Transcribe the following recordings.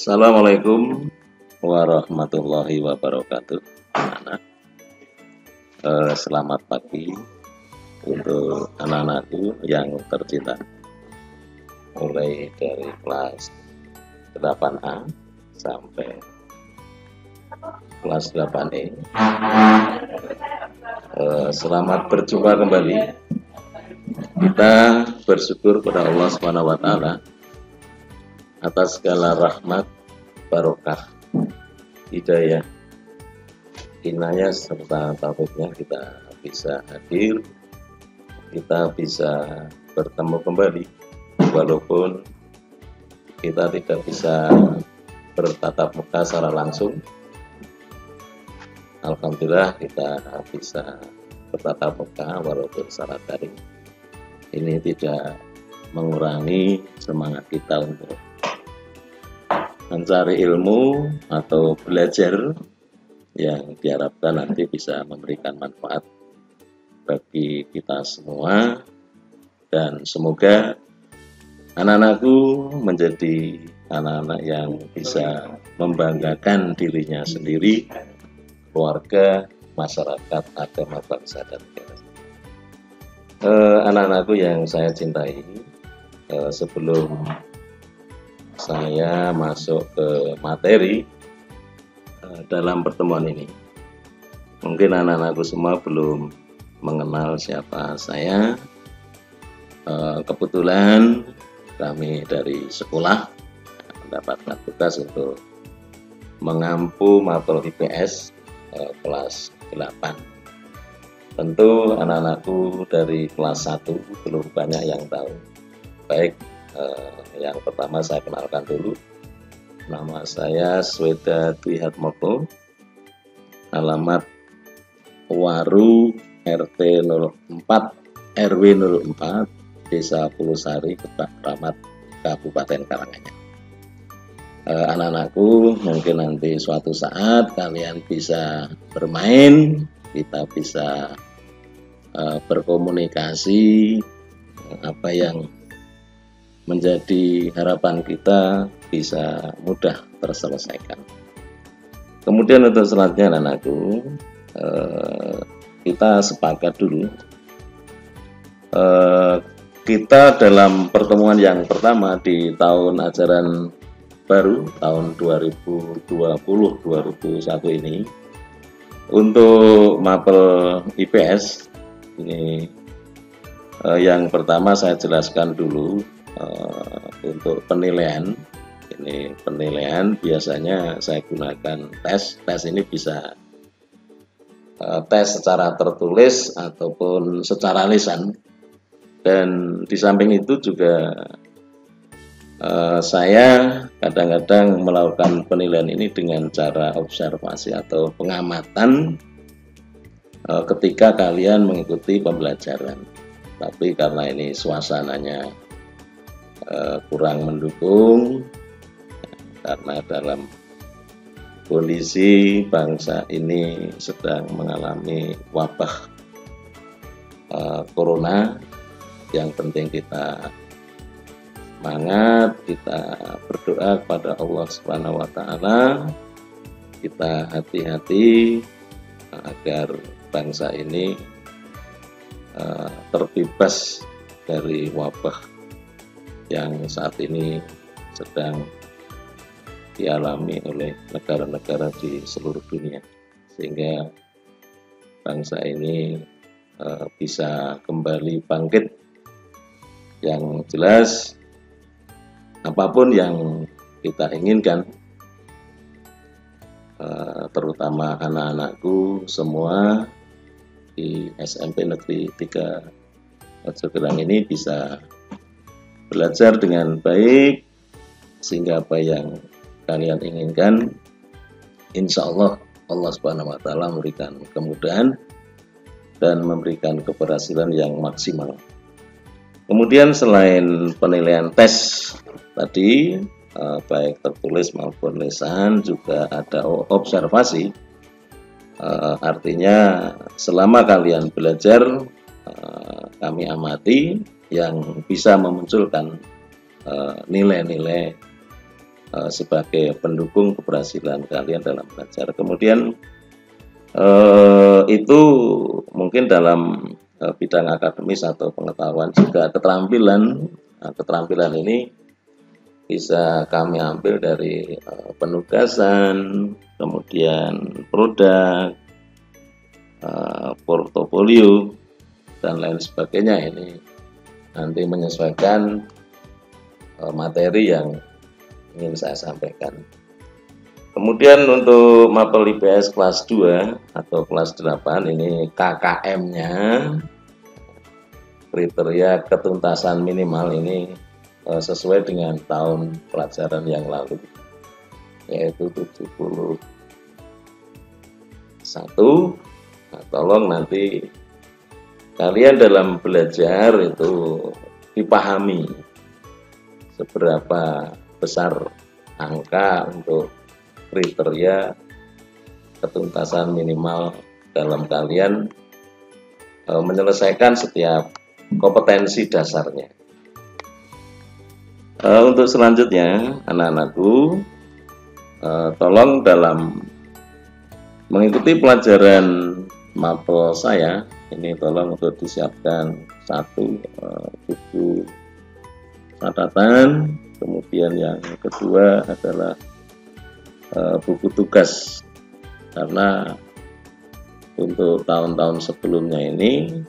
Assalamualaikum warahmatullahi wabarakatuh. Anak, selamat pagi untuk anak-anakku yang tercinta, mulai dari kelas 8A sampai kelas 8E. Selamat berjumpa kembali. Kita bersyukur kepada Allah Subhanahu wa Ta'ala atas segala rahmat, barokah, hidayah, inayah serta taufiknya kita bisa hadir, kita bisa bertemu kembali walaupun kita tidak bisa bertatap muka secara langsung. Alhamdulillah kita bisa bertatap muka walaupun secara daring. Ini tidak mengurangi semangat kita untuk mencari ilmu atau belajar yang diharapkan nanti bisa memberikan manfaat bagi kita semua, dan semoga anak-anakku menjadi anak-anak yang bisa membanggakan dirinya sendiri, keluarga, masyarakat, agama, bangsa, dan negara. Anak-anakku yang saya cintai, sebelum saya masuk ke materi dalam pertemuan ini, mungkin anak-anakku semua belum mengenal siapa saya. Kebetulan kami dari sekolah mendapatkan tugas untuk mengampu mapel IPS kelas 8. Tentu anak-anakku dari kelas 1 belum banyak yang tahu. Baik, yang pertama saya kenalkan dulu. Nama saya Sweda Dwi Hatmoko, alamat Waru RT 04 RW 04 Desa Pulusari, Kecamatan Kabupaten Karanganyar. Anak-anakku, mungkin nanti suatu saat kalian bisa bermain, kita bisa berkomunikasi, apa yang menjadi harapan kita bisa mudah terselesaikan. Kemudian untuk selanjutnya anak-anakku, kita sepakat dulu. Kita dalam pertemuan yang pertama di tahun ajaran baru tahun 2020-2021 ini, untuk mapel IPS ini, yang pertama saya jelaskan dulu. Untuk penilaian, ini penilaian biasanya saya gunakan tes ini bisa tes secara tertulis ataupun secara lisan, dan di samping itu juga saya kadang-kadang melakukan penilaian ini dengan cara observasi atau pengamatan ketika kalian mengikuti pembelajaran. Tapi karena ini suasananya kurang mendukung, karena dalam kondisi bangsa ini sedang mengalami wabah corona, yang penting kita semangat, kita berdoa kepada Allah Subhanahu wa Ta'ala, kita hati-hati agar bangsa ini terbebas dari wabah yang saat ini sedang dialami oleh negara-negara di seluruh dunia, sehingga bangsa ini bisa kembali bangkit. Yang jelas, apapun yang kita inginkan, terutama anak-anakku semua di SMP Negeri 3 Mojokerang ini bisa belajar dengan baik, sehingga apa yang kalian inginkan, insya Allah Allah Subhanahu wa Ta'ala memberikan kemudahan dan memberikan keberhasilan yang maksimal. Kemudian selain penilaian tes tadi, baik tertulis maupun lisan, juga ada observasi. Artinya selama kalian belajar, kami amati yang bisa memunculkan nilai-nilai sebagai pendukung keberhasilan kalian dalam belajar. Kemudian itu mungkin dalam bidang akademis atau pengetahuan. Juga keterampilan ini bisa kami ambil dari penugasan, kemudian produk, portofolio, dan lain sebagainya. Ini nanti menyesuaikan materi yang ingin saya sampaikan. Kemudian untuk mapel IPS kelas 2 atau kelas 8 ini KKM-nya, kriteria ketuntasan minimal ini sesuai dengan tahun pelajaran yang lalu, yaitu 71. Nah, tolong nanti kalian dalam belajar itu dipahami seberapa besar angka untuk kriteria ketuntasan minimal dalam kalian menyelesaikan setiap kompetensi dasarnya. Untuk selanjutnya, anak-anakku, tolong dalam mengikuti pelajaran mapel saya ini, tolong untuk disiapkan satu buku catatan, kemudian yang kedua adalah buku tugas, karena untuk tahun-tahun sebelumnya ini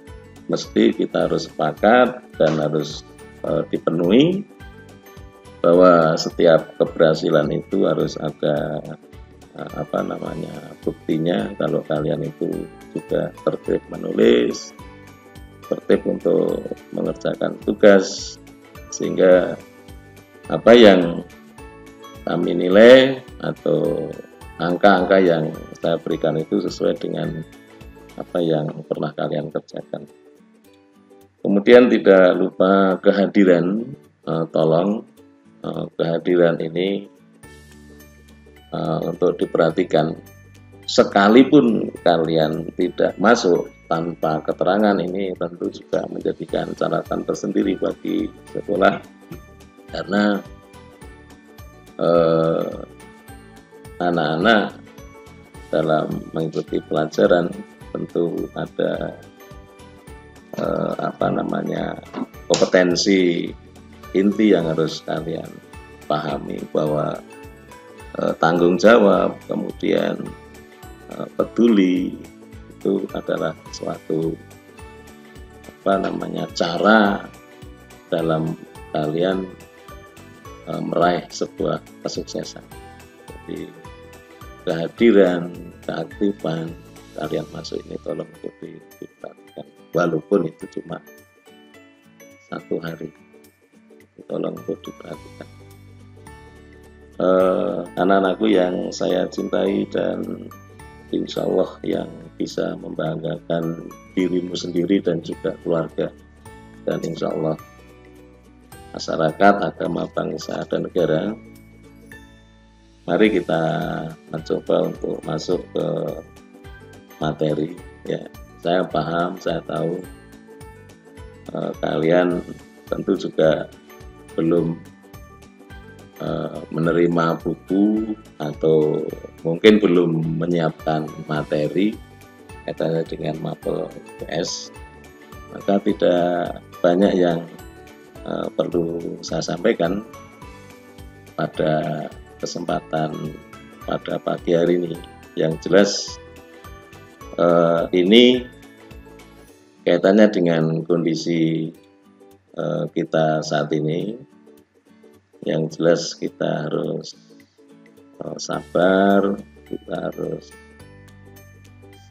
mesti kita harus sepakat dan harus dipenuhi bahwa setiap keberhasilan itu harus ada buktinya. Kalau kalian itu juga tertib menulis, tertib untuk mengerjakan tugas, sehingga apa yang kami nilai atau angka-angka yang saya berikan itu sesuai dengan apa yang pernah kalian kerjakan. Kemudian tidak lupa kehadiran, tolong kehadiran ini untuk diperhatikan. Sekalipun kalian tidak masuk tanpa keterangan, ini tentu juga menjadikan catatan tersendiri bagi sekolah, karena anak-anak dalam mengikuti pelajaran tentu ada kompetensi inti yang harus kalian pahami, bahwa tanggung jawab, kemudian peduli itu adalah suatu cara dalam kalian meraih sebuah kesuksesan. Jadi kehadiran, keaktifan kalian masuk ini tolong untuk diperhatikan, walaupun itu cuma 1 hari, tolong untuk diperhatikan. Anak-anakku yang saya cintai dan insya Allah yang bisa membanggakan dirimu sendiri dan juga keluarga, dan insya Allah masyarakat, agama, bangsa, dan negara. Mari kita mencoba untuk masuk ke materi. Ya, saya paham, saya tahu kalian tentu juga belum menerima buku atau mungkin belum menyiapkan materi kaitannya dengan mapel IPS, maka tidak banyak yang perlu saya sampaikan pada kesempatan pada pagi hari ini. Yang jelas ini kaitannya dengan kondisi kita saat ini. Yang jelas kita harus sabar, kita harus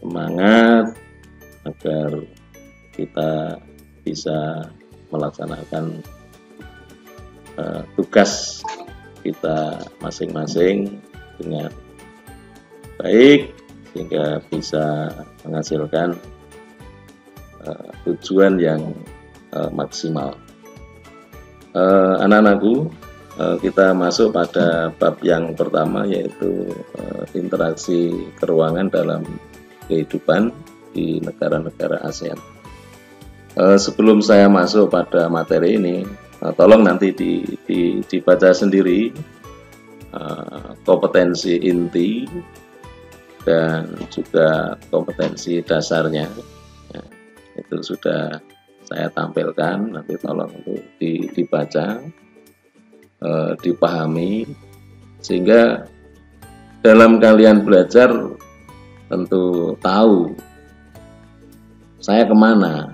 semangat agar kita bisa melaksanakan tugas kita masing-masing dengan baik, sehingga bisa menghasilkan tujuan yang maksimal. Anak-anakku, kita masuk pada bab yang pertama, yaitu interaksi keuangan dalam kehidupan di negara-negara ASEAN. Sebelum saya masuk pada materi ini, tolong nanti dibaca sendiri kompetensi inti dan juga kompetensi dasarnya. Ya, itu sudah saya tampilkan, nanti tolong untuk dibaca, dipahami, sehingga dalam kalian belajar tentu tahu saya kemana,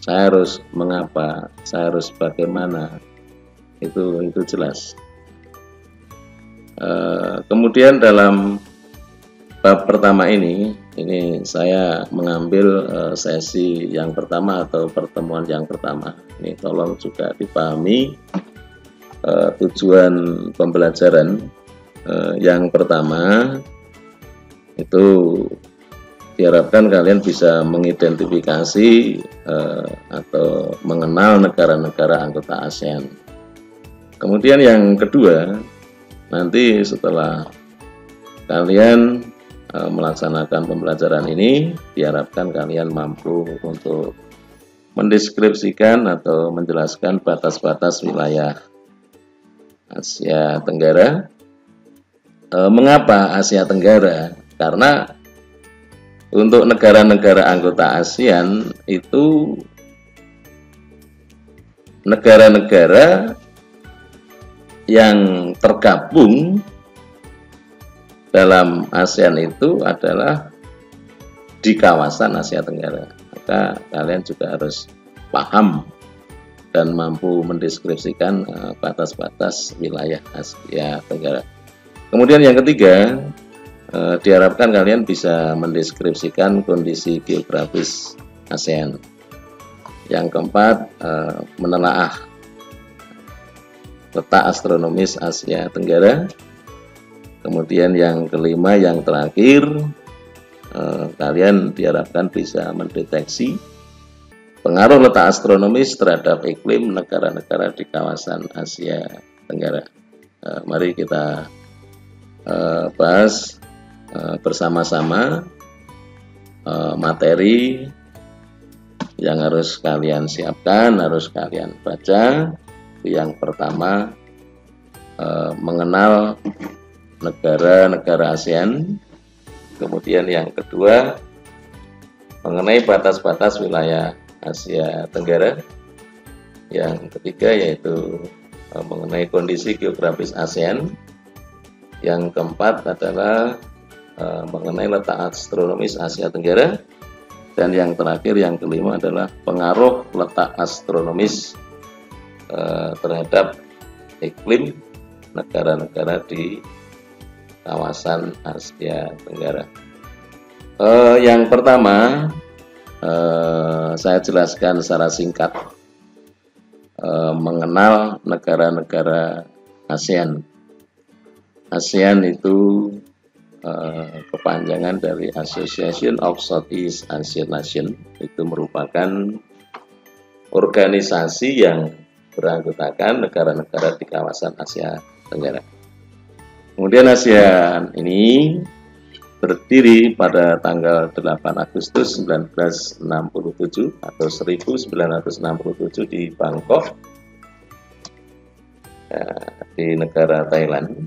saya harus mengapa, saya harus bagaimana, itu jelas. Kemudian dalam bab pertama ini saya mengambil sesi yang pertama atau pertemuan yang pertama. Ini tolong juga dipahami tujuan pembelajaran. Yang pertama itu diharapkan kalian bisa mengidentifikasi atau mengenal negara-negara anggota ASEAN. Kemudian yang kedua, nanti setelah kalian melaksanakan pembelajaran ini, diharapkan kalian mampu untuk mendeskripsikan atau menjelaskan batas-batas wilayah Asia Tenggara. Mengapa Asia Tenggara? Karena untuk negara-negara anggota ASEAN itu negara-negara yang tergabung dalam ASEAN itu adalah di kawasan Asia Tenggara. Maka kalian juga harus paham dan mampu mendeskripsikan batas-batas wilayah Asia Tenggara. Kemudian yang ketiga, diharapkan kalian bisa mendeskripsikan kondisi geografis ASEAN. Yang keempat, menelaah letak astronomis Asia Tenggara. Kemudian yang kelima, yang terakhir, kalian diharapkan bisa mendeteksi pengaruh letak astronomis terhadap iklim negara-negara di kawasan Asia Tenggara. Mari kita bahas bersama-sama materi yang harus kalian siapkan, harus kalian baca. Yang pertama, mengenal negara-negara ASEAN. Kemudian yang kedua, mengenai batas-batas wilayah Asia Tenggara. Yang ketiga yaitu mengenai kondisi geografis ASEAN. Yang keempat adalah mengenai letak astronomis Asia Tenggara. Dan yang terakhir, yang kelima adalah pengaruh letak astronomis terhadap iklim negara-negara di kawasan Asia Tenggara. Yang pertama, saya jelaskan secara singkat mengenal negara-negara ASEAN. ASEAN itu kepanjangan dari Association of Southeast Asian Nations. Itu merupakan organisasi yang beranggotakan negara-negara di kawasan Asia Tenggara. Kemudian ASEAN ini berdiri pada tanggal 8 Agustus 1967 atau 1967 di Bangkok, di negara Thailand.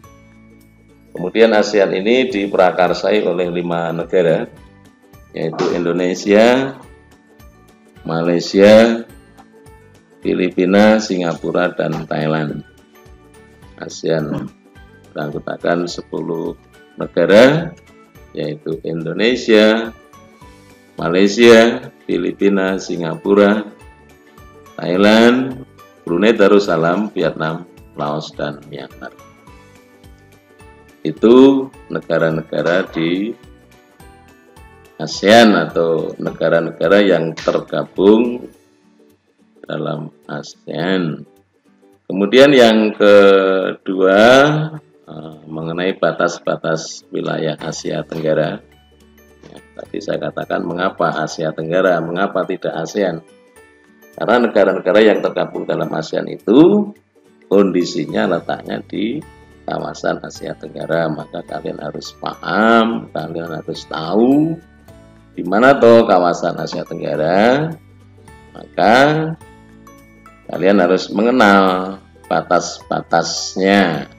Kemudian ASEAN ini diprakarsai oleh 5 negara, yaitu Indonesia, Malaysia, Filipina, Singapura, dan Thailand. ASEAN beranggotakan 10 negara, yaitu Indonesia, Malaysia, Filipina, Singapura, Thailand, Brunei Darussalam, Vietnam, Laos, dan Myanmar. Itu negara-negara di ASEAN atau negara-negara yang tergabung dalam ASEAN. Kemudian yang kedua, mengenai batas-batas wilayah Asia Tenggara. Ya, tadi saya katakan mengapa Asia Tenggara, mengapa tidak ASEAN? Karena negara-negara yang tergabung dalam ASEAN itu kondisinya letaknya di kawasan Asia Tenggara, maka kalian harus paham, kalian harus tahu di mana toh kawasan Asia Tenggara. Maka kalian harus mengenal batas-batasnya.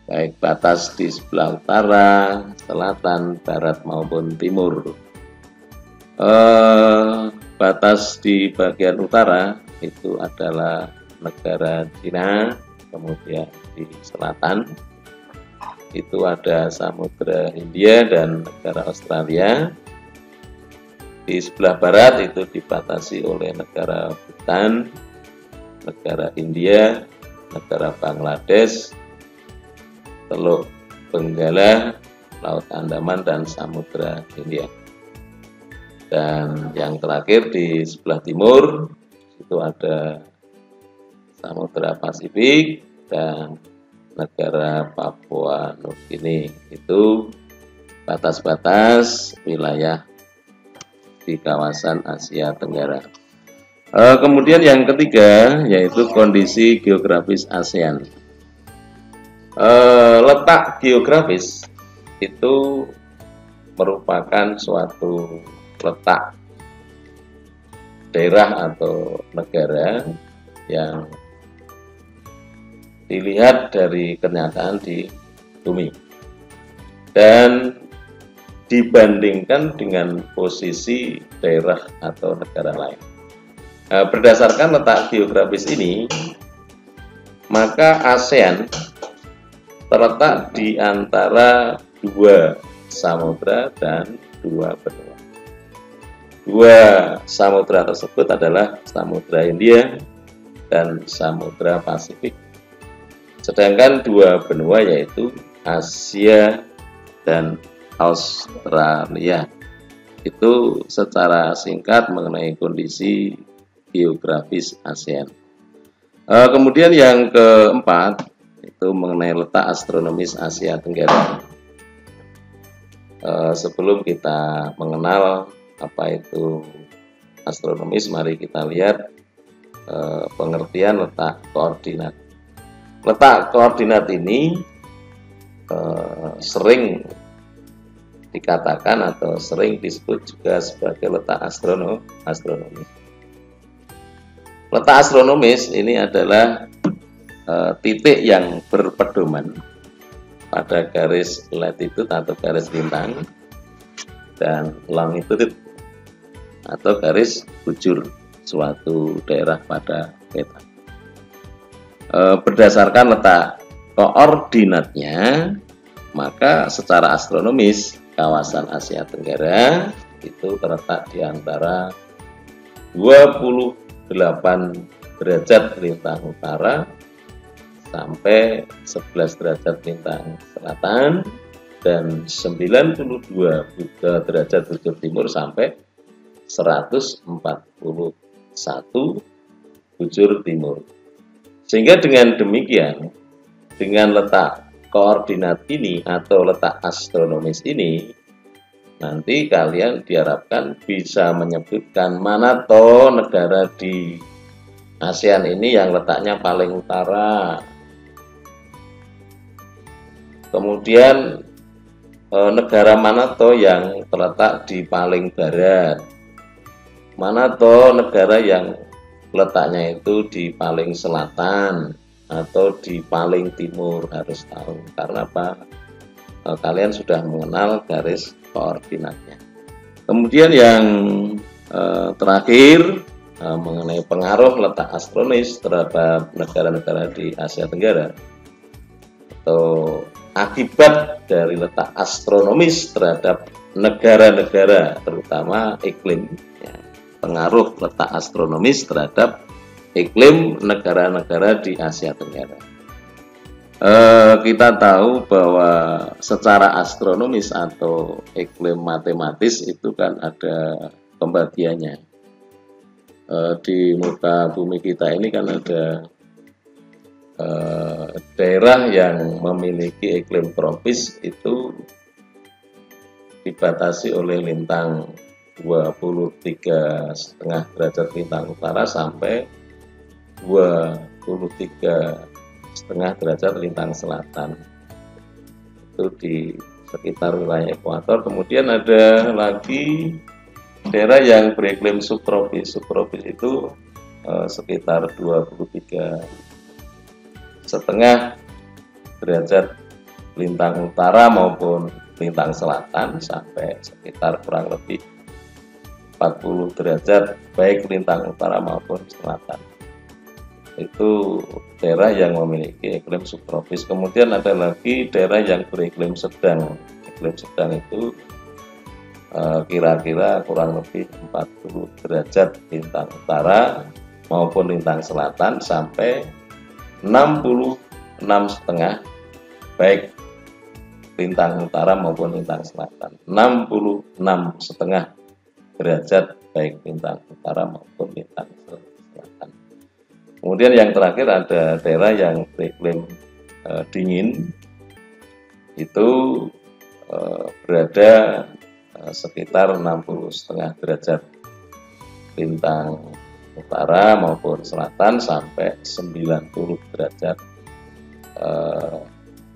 baik batas di sebelah utara, selatan, barat maupun timur. Batas di bagian utara itu adalah negara Cina, kemudian di selatan itu ada Samudra Hindia dan negara Australia. Di sebelah barat itu dibatasi oleh negara Bhutan, negara India, negara Bangladesh, Teluk Benggala, Laut Andaman, dan Samudra Hindia. Dan yang terakhir di sebelah timur itu ada Samudra Pasifik dan negara Papua Nugini. Itu batas-batas wilayah di kawasan Asia Tenggara. Kemudian yang ketiga yaitu kondisi geografis ASEAN. Letak geografis itu merupakan suatu letak daerah atau negara yang dilihat dari kenyataan di bumi dan dibandingkan dengan posisi daerah atau negara lain. Berdasarkan letak geografis ini, maka ASEAN terletak di antara dua samudra dan dua benua. Dua samudra tersebut adalah Samudra Hindia dan Samudra Pasifik. Sedangkan dua benua yaitu Asia dan Australia. Itu secara singkat mengenai kondisi geografis ASEAN. Kemudian yang keempat itu mengenai letak astronomis Asia Tenggara. Sebelum kita mengenal apa itu astronomis, mari kita lihat pengertian letak koordinat. Letak koordinat ini sering dikatakan atau sering disebut juga sebagai letak astronomis. Letak astronomis ini adalah titik yang berpedoman pada garis latitude atau garis lintang dan longitude atau garis bujur suatu daerah pada peta. Berdasarkan letak koordinatnya, maka secara astronomis kawasan Asia Tenggara itu terletak di antara 28 derajat lintang utara sampai 11 derajat lintang selatan dan 92 derajat bujur timur sampai 141 bujur timur. Sehingga dengan demikian, dengan letak koordinat ini atau letak astronomis ini, nanti kalian diharapkan bisa menyebutkan mana toh negara di ASEAN ini yang letaknya paling utara. Kemudian negara mana toh yang terletak di paling barat. Mana toh negara yang letaknya itu di paling selatan atau di paling timur, harus tahu. Karena apa? Kalian sudah mengenal garis koordinatnya. Kemudian yang terakhir mengenai pengaruh letak astronomis terhadap negara-negara di Asia Tenggara atau akibat dari letak astronomis terhadap negara-negara terutama iklim. Pengaruh letak astronomis terhadap iklim negara-negara di Asia Tenggara. Kita tahu bahwa secara astronomis atau iklim matematis itu kan ada pembagiannya. Di muka bumi kita ini kan ada daerah yang memiliki iklim tropis itu dibatasi oleh lintang 23,5 derajat lintang utara sampai 23,5 derajat lintang selatan. Itu di sekitar wilayah ekuator. Kemudian ada lagi daerah yang beriklim subtropis. Subtropis itu sekitar 23,5 derajat lintang utara maupun lintang selatan sampai sekitar kurang lebih 40 derajat baik lintang utara maupun selatan. Itu daerah yang memiliki iklim subtropis. Kemudian ada lagi daerah yang beriklim sedang. Iklim sedang itu kira-kira kurang lebih 40 derajat lintang utara maupun lintang selatan sampai 66,5 baik lintang utara maupun lintang selatan. 66,5 derajat baik lintang utara maupun lintang selatan. Kemudian yang terakhir ada daerah yang beriklim dingin, itu berada sekitar 60,5 derajat lintang utara maupun selatan sampai 90 derajat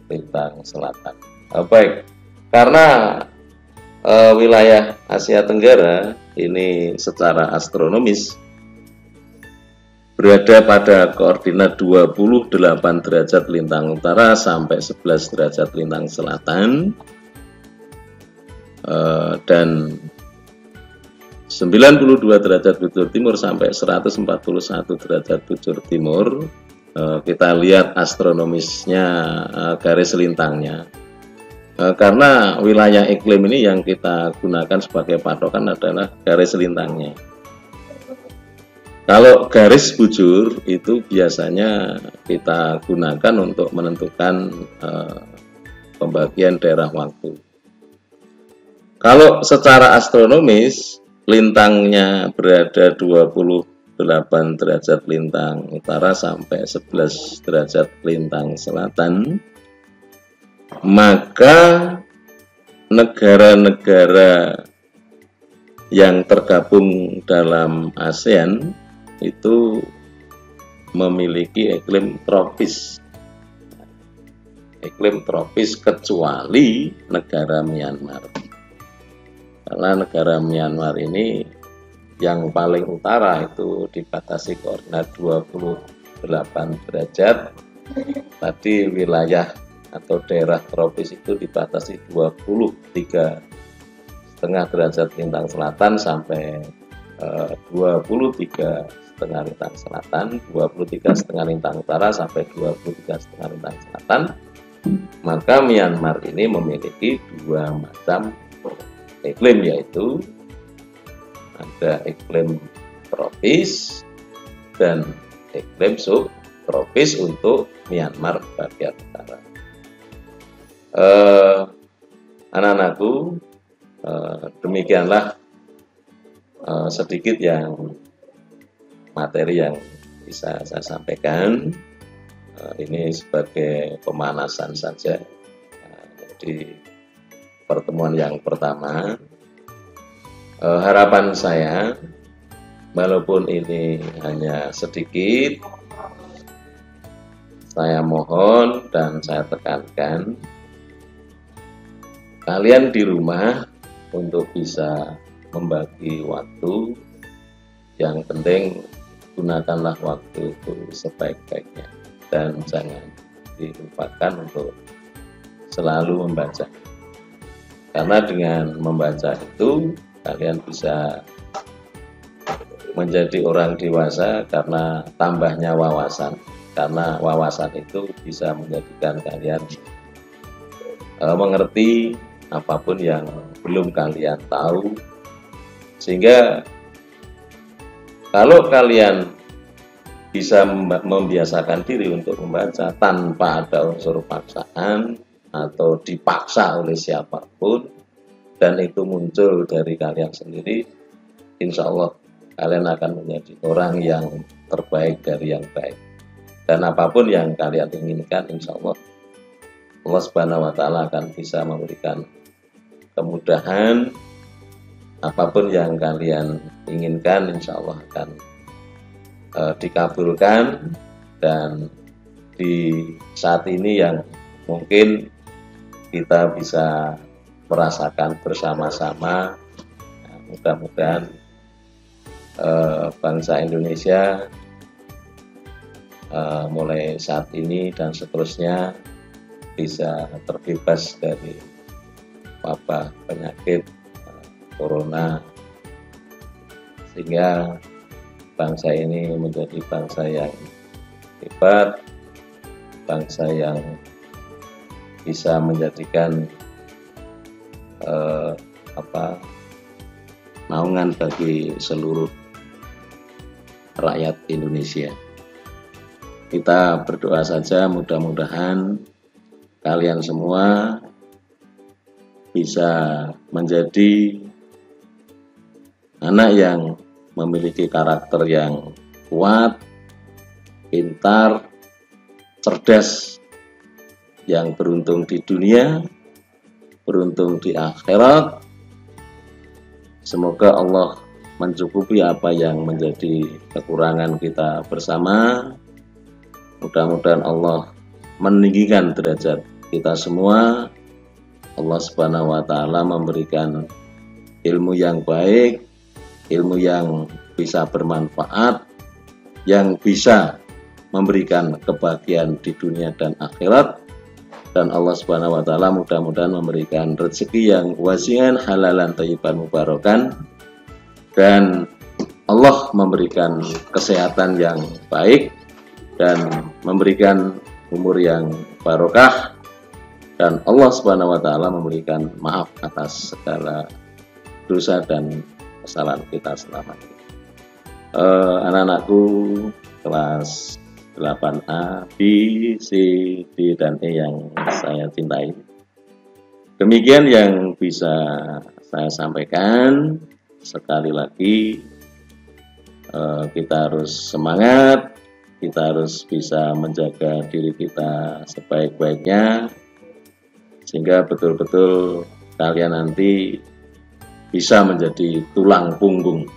lintang selatan. Baik, karena wilayah Asia Tenggara ini secara astronomis berada pada koordinat 28 derajat lintang utara sampai 11 derajat lintang selatan, dan 92 derajat bujur timur sampai 141 derajat bujur timur. Kita lihat astronomisnya, garis lintangnya, karena wilayah iklim ini yang kita gunakan sebagai patokan adalah garis lintangnya. Kalau garis bujur itu biasanya kita gunakan untuk menentukan pembagian daerah waktu. Kalau secara astronomis lintangnya berada 28 derajat lintang utara sampai 11 derajat lintang selatan, maka negara-negara yang tergabung dalam ASEAN itu memiliki iklim tropis. Iklim tropis kecuali negara Myanmar. Karena negara Myanmar ini yang paling utara itu dibatasi koordinat 28 derajat. Tadi wilayah atau daerah tropis itu dibatasi 23,5 derajat lintang selatan sampai 23,5 lintang selatan, 23,5 lintang utara sampai 23,5 lintang selatan. Maka Myanmar ini memiliki dua macam iklim, yaitu ada iklim tropis dan iklim subtropis untuk Myanmar bagian utara. Anak-anakku, demikianlah sedikit yang materi yang bisa saya sampaikan. Ini sebagai pemanasan saja. Jadi pertemuan yang pertama, harapan saya, walaupun ini hanya sedikit, saya mohon dan saya tekankan kalian di rumah untuk bisa membagi waktu. Yang penting gunakanlah waktu itu sebaik-baiknya dan jangan dilupakan untuk selalu membaca. Karena dengan membaca itu kalian bisa menjadi orang dewasa karena tambahnya wawasan. Karena wawasan itu bisa menjadikan kalian mengerti apapun yang belum kalian tahu. Sehingga kalau kalian bisa membiasakan diri untuk membaca tanpa ada unsur paksaan atau dipaksa oleh siapapun, dan itu muncul dari kalian sendiri, insya Allah kalian akan menjadi orang yang terbaik dari yang baik. Dan apapun yang kalian inginkan, insya Allah Allah Subhanahu wa Ta'ala akan bisa memberikan kemudahan. Apapun yang kalian inginkan, insya Allah akan dikabulkan. Dan di saat ini yang mungkin kita bisa merasakan bersama-sama, mudah-mudahan bangsa Indonesia mulai saat ini dan seterusnya bisa terbebas dari wabah penyakit corona, sehingga bangsa ini menjadi bangsa yang hebat, bangsa yang bisa menjadikan naungan bagi seluruh rakyat Indonesia. Kita berdoa saja, mudah-mudahan kalian semua bisa menjadi anak yang memiliki karakter yang kuat, pintar, cerdas, yang beruntung di dunia, beruntung di akhirat. Semoga Allah mencukupi apa yang menjadi kekurangan kita bersama. Mudah-mudahan Allah meninggikan derajat kita semua. Allah Subhanahu wa Ta'ala memberikan ilmu yang baik, ilmu yang bisa bermanfaat, yang bisa memberikan kebahagiaan di dunia dan akhirat. Dan Allah Subhanahu wa Ta'ala mudah-mudahan memberikan rezeki yang wasi'an, halalan, thayyiban, mubarakan, dan Allah memberikan kesehatan yang baik dan memberikan umur yang barokah, dan Allah Subhanahu wa Ta'ala memberikan maaf atas segala dosa dan kesalahan kita selama ini. Anak-anakku kelas 8A, B, C, D, dan E yang saya cintai, demikian yang bisa saya sampaikan. Sekali lagi, kita harus semangat, kita harus bisa menjaga diri kita sebaik-baiknya, sehingga betul-betul kalian nanti bisa menjadi tulang punggung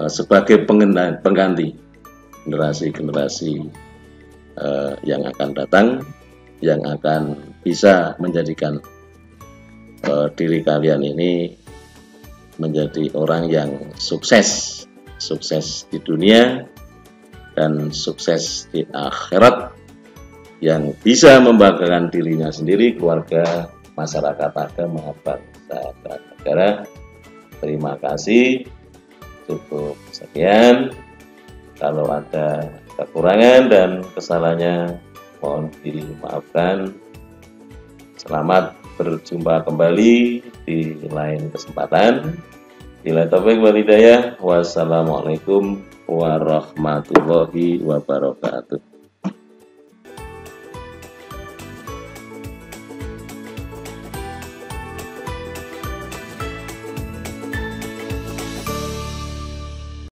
sebagai pengganti generasi-generasi yang akan datang, yang akan bisa menjadikan diri kalian ini menjadi orang yang sukses di dunia dan sukses di akhirat, yang bisa membanggakan dirinya sendiri, keluarga, masyarakat, agama, bangsa, dan negara. Terima kasih. Cukup sekian. Kalau ada kekurangan dan kesalahannya mohon dimaafkan. Selamat berjumpa kembali di lain kesempatan. Bila taufik wal hidayah. Wassalamualaikum warahmatullahi wabarakatuh.